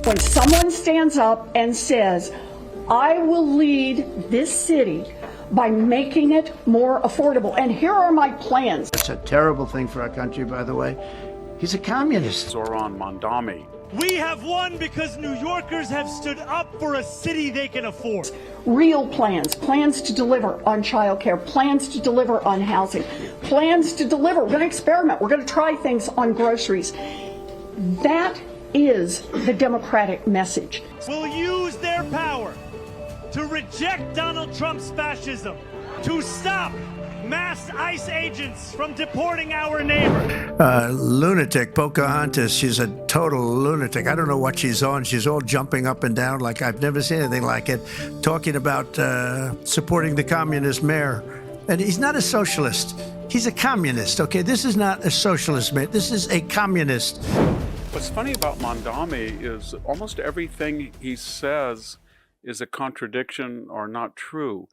When someone stands up and says, I will lead this city by making it more affordable, and here are my plans. It's a terrible thing for our country, by the way. He's a communist. Zohran Mamdani. We have won because New Yorkers have stood up for a city they can afford. Real plans, plans to deliver on childcare, plans to deliver on housing, plans to deliver. We're going to experiment. We're going to try things on groceries. That is the Democratic message. Will use their power to reject Donald Trump's fascism, to stop mass ICE agents from deporting our neighbor. Lunatic, Pocahontas, she's a total lunatic. I don't know what she's on. She's all jumping up and down like I've never seen anything like it, talking about supporting the communist mayor. And he's not a socialist. He's a communist, okay? This is not a socialist mayor. This is a communist. What's funny about Mamdani is almost everything he says is a contradiction or not true.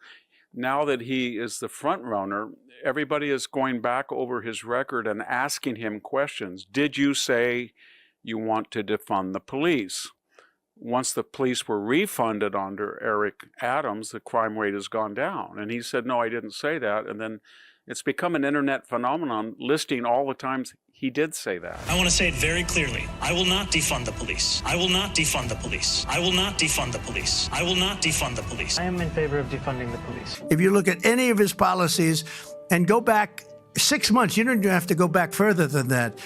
Now that he is the front runner, everybody is going back over his record and asking him questions. Did you say you want to defund the police? Once the police were refunded under Eric Adams, the crime rate has gone down. And he said, no, I didn't say that. And then it's become an internet phenomenon listing all the times he did say that. I want to say it very clearly. I will not defund the police. I will not defund the police. I will not defund the police. I will not defund the police. I am in favor of defunding the police. If you look at any of his policies and go back 6 months, you don't even have to go back further than that.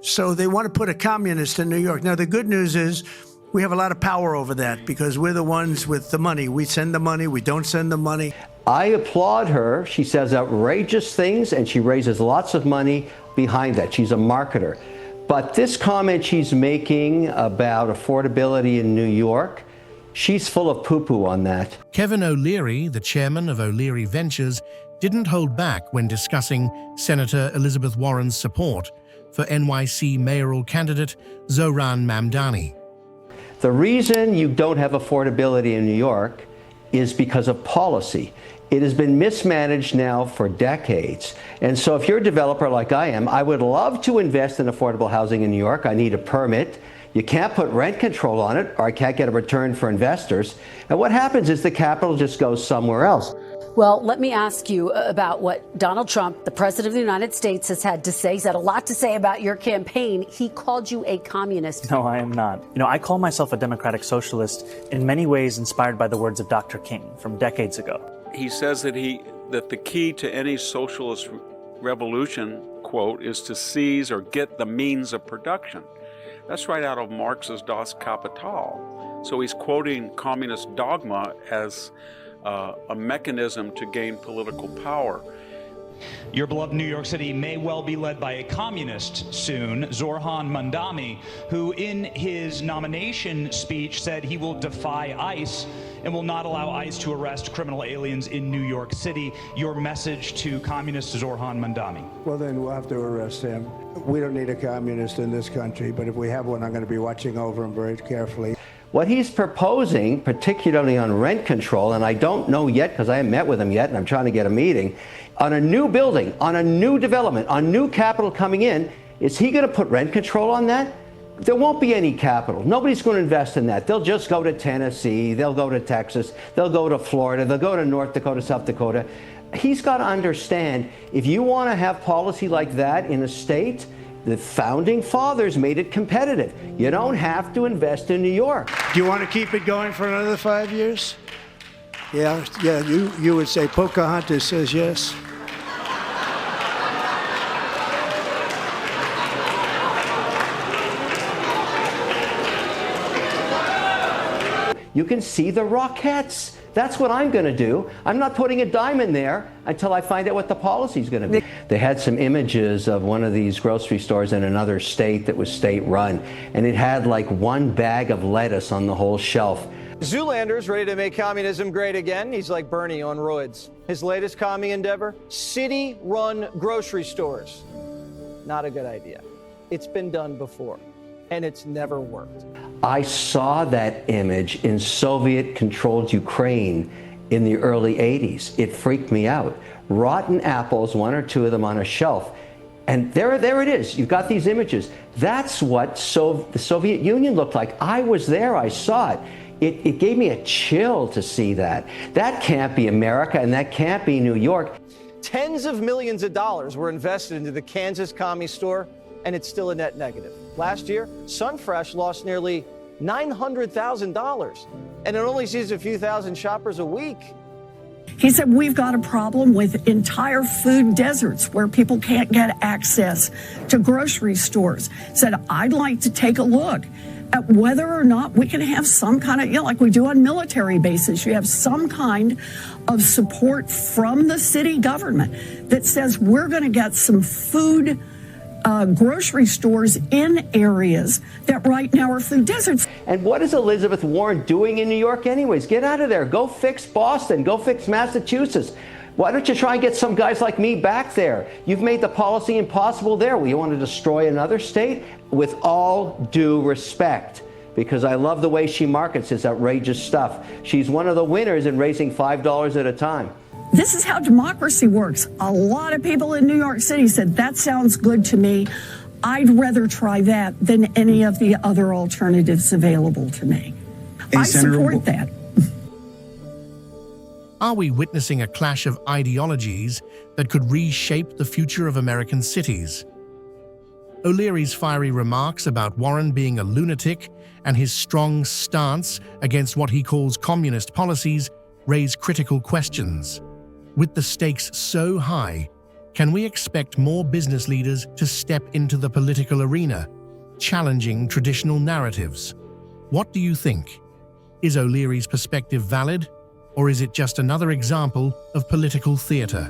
So they want to put a communist in New York. Now, the good news is we have a lot of power over that because we're the ones with the money. We send the money. We don't send the money. I applaud her. She says outrageous things and she raises lots of money behind that. She's a marketer. But this comment she's making about affordability in New York, she's full of poo-poo on that. Kevin O'Leary, the chairman of O'Leary Ventures, didn't hold back when discussing Senator Elizabeth Warren's support for NYC mayoral candidate Zohran Mamdani. The reason you don't have affordability in New York is because of policy. It has been mismanaged now for decades. And so if you're a developer like I am, I would love to invest in affordable housing in New York. I need a permit. You can't put rent control on it, or I can't get a return for investors. And what happens is the capital just goes somewhere else. Well, let me ask you about what Donald Trump, the president of the United States, has had to say. He's had a lot to say about your campaign. He called you a communist. No, I am not. You know, I call myself a democratic socialist, in many ways inspired by the words of Dr. King from decades ago. He says that the key to any socialist revolution, quote, is to seize or get the means of production. That's right out of Marx's Das Kapital. So he's quoting communist dogma as a mechanism to gain political power. Your beloved New York City may well be led by a communist soon, Zohran Mamdani, who in his nomination speech said he will defy ICE and will not allow ICE to arrest criminal aliens in New York City. Your message to communist Zohran Mamdani? Well, then we'll have to arrest him. We don't need a communist in this country, but if we have one, I'm going to be watching over him very carefully. What he's proposing, particularly on rent control, and I don't know yet because I haven't met with him yet and I'm trying to get a meeting, on a new building, on a new development, on new capital coming in, is he going to put rent control on that? There won't be any capital. Nobody's going to invest in that. They'll just go to Tennessee, they'll go to Texas, they'll go to Florida, they'll go to North Dakota, South Dakota. He's got to understand, if you want to have policy like that in a state, the founding fathers made it competitive. You don't have to invest in New York. Do you want to keep it going for another 5 years? Yeah, you would say Pocahontas says yes. You can see the Rockettes. That's what I'm going to do. I'm not putting a dime in there until I find out what the policy is going to be. They had some images of one of these grocery stores in another state that was state-run, and it had like one bag of lettuce on the whole shelf. Zoolander's ready to make communism great again. He's like Bernie on roids. His latest commie endeavor? City-run grocery stores. Not a good idea. It's been done before, and it's never worked. I saw that image in Soviet-controlled Ukraine in the early 80s. It freaked me out. Rotten apples, one or two of them on a shelf. And there it is. You've got these images. That's what the Soviet Union looked like. I was there. I saw it. It gave me a chill to see that. That can't be America, and that can't be New York. Tens of millions of dollars were invested into the Kansas commie store, and it's still a net negative. Last year, Sunfresh lost nearly $900,000, and it only sees a few thousand shoppers a week. He said, we've got a problem with entire food deserts where people can't get access to grocery stores. Said, I'd like to take a look at whether or not we can have some kind of, like we do on military bases, you have some kind of support from the city government that says we're going to get some food grocery stores in areas that right now are food deserts. And what is Elizabeth Warren doing in New York anyways? Get out of there. Go fix Boston. Go fix Massachusetts. Why don't you try and get some guys like me back there? You've made the policy impossible there. Well, you want to destroy another state? With all due respect, because I love the way she markets this outrageous stuff. She's one of the winners in raising $5 at a time. This is how democracy works. A lot of people in New York City said, that sounds good to me. I'd rather try that than any of the other alternatives available to me. I support that. Are we witnessing a clash of ideologies that could reshape the future of American cities? O'Leary's fiery remarks about Warren being a lunatic and his strong stance against what he calls communist policies raise critical questions. With the stakes so high, can we expect more business leaders to step into the political arena, challenging traditional narratives? What do you think? Is O'Leary's perspective valid, or is it just another example of political theater?